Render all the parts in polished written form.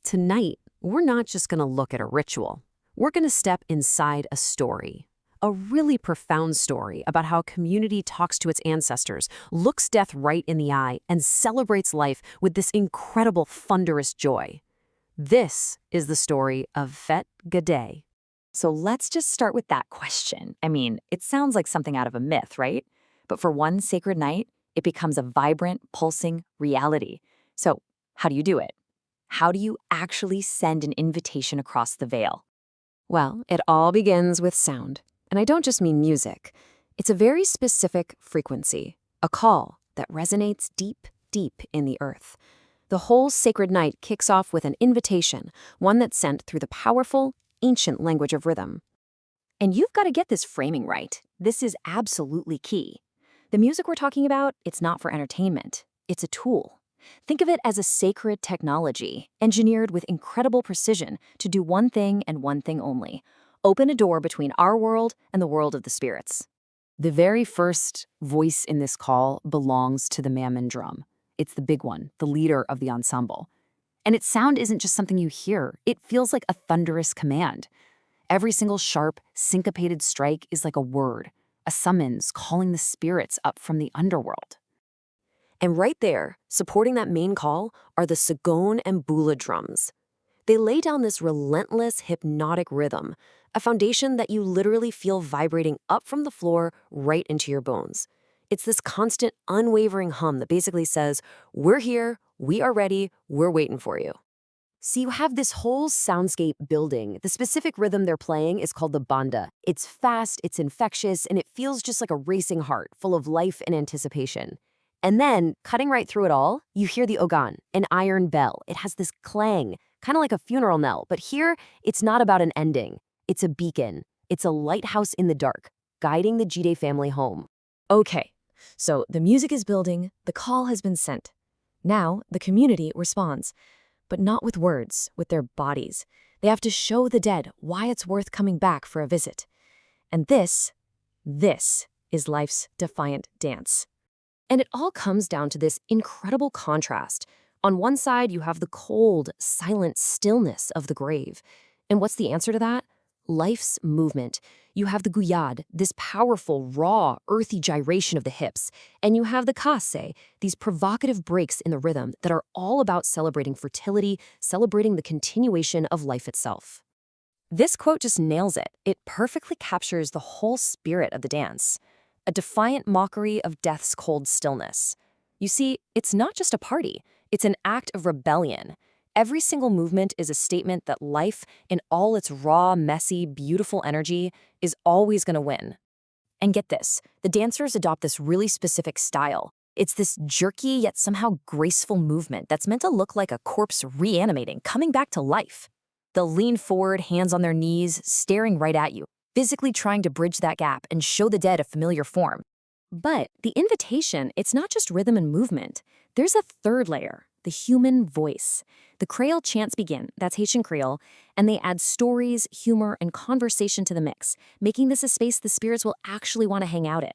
Tonight, we're not just going to look at a ritual. We're going to step inside a story. A really profound story about how a community talks to its ancestors, looks death right in the eye, and celebrates life with this incredible, thunderous joy. This is the story of Fête Gede. So let's just start with that question. I mean, it sounds like something out of a myth, right? But for one sacred night, it becomes a vibrant, pulsing reality. So how do you do it? How do you actually send an invitation across the veil? Well, it all begins with sound. And I don't just mean music. It's a very specific frequency, a call that resonates deep, deep in the earth. The whole sacred night kicks off with an invitation, one that's sent through the powerful, ancient language of rhythm. And you've got to get this framing right. This is absolutely key. The music we're talking about, it's not for entertainment. It's a tool. Think of it as a sacred technology, engineered with incredible precision to do one thing and one thing only: open a door between our world and the world of the spirits. The very first voice in this call belongs to the mammon drum. It's the big one, the leader of the ensemble. And its sound isn't just something you hear, it feels like a thunderous command. Every single sharp, syncopated strike is like a word, a summons calling the spirits up from the underworld. And right there, supporting that main call, are the sagon and bula drums. They lay down this relentless, hypnotic rhythm, a foundation that you literally feel vibrating up from the floor right into your bones. It's this constant, unwavering hum that basically says, we're here, we are ready, we're waiting for you. So you have this whole soundscape building. The specific rhythm they're playing is called the banda. It's fast, it's infectious, and it feels just like a racing heart, full of life and anticipation. And then, cutting right through it all, you hear the ogan, an iron bell. It has this clang, kind of like a funeral knell, but here, it's not about an ending. It's a beacon. It's a lighthouse in the dark, guiding the Gede family home. Okay, so the music is building, the call has been sent. Now, the community responds, but not with words, with their bodies. They have to show the dead why it's worth coming back for a visit. And this is life's defiant dance. And it all comes down to this incredible contrast. On one side, you have the cold, silent stillness of the grave. And what's the answer to that? Life's movement. You have the guyad, this powerful, raw, earthy gyration of the hips. And you have the kasse, these provocative breaks in the rhythm that are all about celebrating fertility, celebrating the continuation of life itself. This quote just nails it. It perfectly captures the whole spirit of the dance. A defiant mockery of death's cold stillness. You see, it's not just a party. It's an act of rebellion. Every single movement is a statement that life, in all its raw, messy, beautiful energy, is always going to win. And get this, the dancers adopt this really specific style. It's this jerky yet somehow graceful movement that's meant to look like a corpse reanimating, coming back to life. They'll lean forward, hands on their knees, staring right at you, physically trying to bridge that gap and show the dead a familiar form. But the invitation, it's not just rhythm and movement. There's a third layer, the human voice. The Creole chants begin, that's Haitian Creole, and they add stories, humor, and conversation to the mix, making this a space the spirits will actually want to hang out in.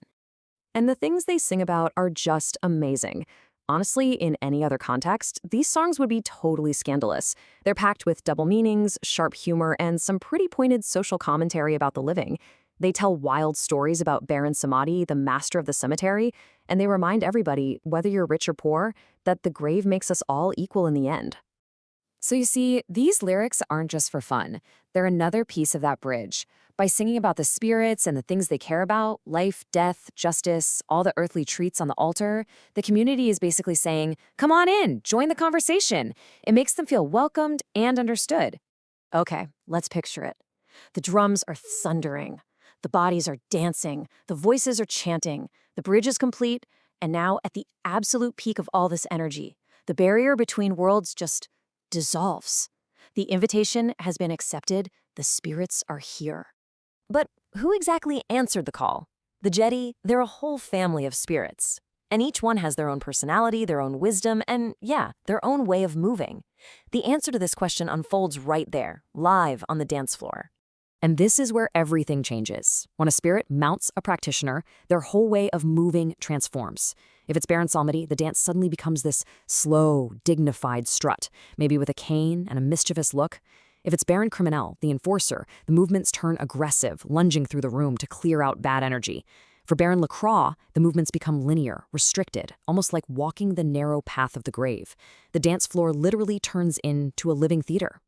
And the things they sing about are just amazing. Honestly, in any other context, these songs would be totally scandalous. They're packed with double meanings, sharp humor, and some pretty pointed social commentary about the living. They tell wild stories about Baron Samadi, the master of the cemetery, and they remind everybody, whether you're rich or poor, that the grave makes us all equal in the end. So you see, these lyrics aren't just for fun. They're another piece of that bridge. By singing about the spirits and the things they care about, life, death, justice, all the earthly treats on the altar, the community is basically saying, come on in, join the conversation. It makes them feel welcomed and understood. Okay, let's picture it. The drums are thundering. The bodies are dancing. The voices are chanting. The bridge is complete. And now, at the absolute peak of all this energy, the barrier between worlds just dissolves. The invitation has been accepted. The spirits are here. But who exactly answered the call? The Gede, they're a whole family of spirits. And each one has their own personality, their own wisdom, and yeah, their own way of moving. The answer to this question unfolds right there, live on the dance floor. And this is where everything changes. When a spirit mounts a practitioner, their whole way of moving transforms. If it's Baron Samedi, the dance suddenly becomes this slow, dignified strut, maybe with a cane and a mischievous look. If it's Baron Criminel, the enforcer, the movements turn aggressive, lunging through the room to clear out bad energy. For Baron Lacroix, the movements become linear, restricted, almost like walking the narrow path of the grave. The dance floor literally turns into a living theater.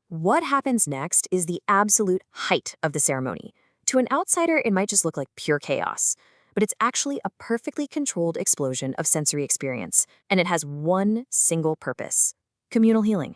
What happens next is the absolute height of the ceremony. To an outsider, it might just look like pure chaos, but it's actually a perfectly controlled explosion of sensory experience, and it has one single purpose: communal healing.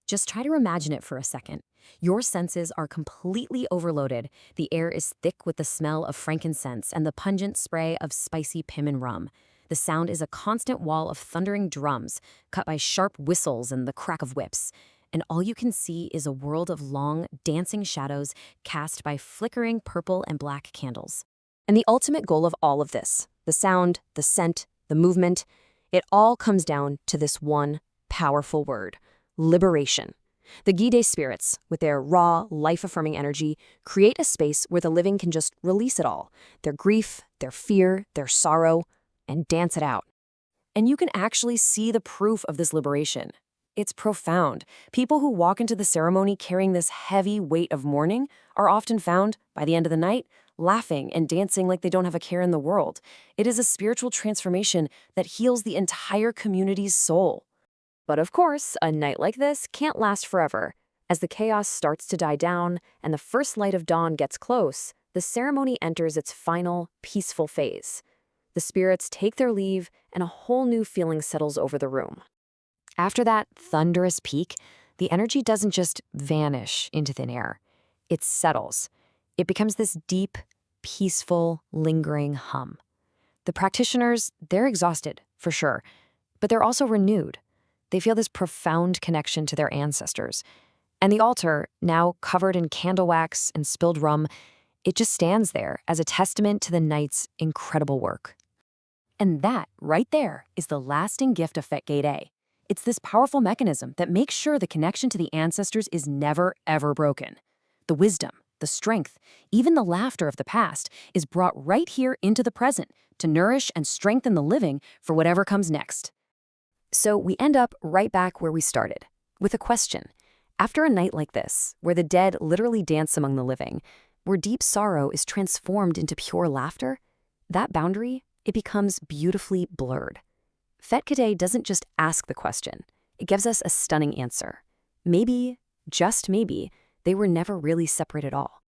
Just try to imagine it for a second. Your senses are completely overloaded. The air is thick with the smell of frankincense and the pungent spray of spicy pim rum. The sound is a constant wall of thundering drums, cut by sharp whistles and the crack of whips. And all you can see is a world of long, dancing shadows cast by flickering purple and black candles. And the ultimate goal of all of this, the sound, the scent, the movement, it all comes down to this one powerful word: liberation. The Gede spirits, with their raw, life-affirming energy, create a space where the living can just release it all, their grief, their fear, their sorrow, and dance it out. And you can actually see the proof of this liberation. It's profound. People who walk into the ceremony carrying this heavy weight of mourning are often found, by the end of the night, laughing and dancing like they don't have a care in the world. It is a spiritual transformation that heals the entire community's soul. But of course, a night like this can't last forever. As the chaos starts to die down and the first light of dawn gets close, the ceremony enters its final, peaceful phase. The spirits take their leave and a whole new feeling settles over the room. After that thunderous peak, the energy doesn't just vanish into thin air. It settles. It becomes this deep, peaceful, lingering hum. The practitioners, they're exhausted, for sure, but they're also renewed. They feel this profound connection to their ancestors. And the altar, now covered in candle wax and spilled rum, it just stands there as a testament to the night's incredible work. And that, right there, is the lasting gift of Fête Gede. It's this powerful mechanism that makes sure the connection to the ancestors is never, ever broken. The wisdom, the strength, even the laughter of the past is brought right here into the present to nourish and strengthen the living for whatever comes next. So we end up right back where we started, with a question. After a night like this, where the dead literally dance among the living, where deep sorrow is transformed into pure laughter, that boundary, it becomes beautifully blurred. Fête Gede doesn't just ask the question, it gives us a stunning answer. Maybe, just maybe, they were never really separate at all.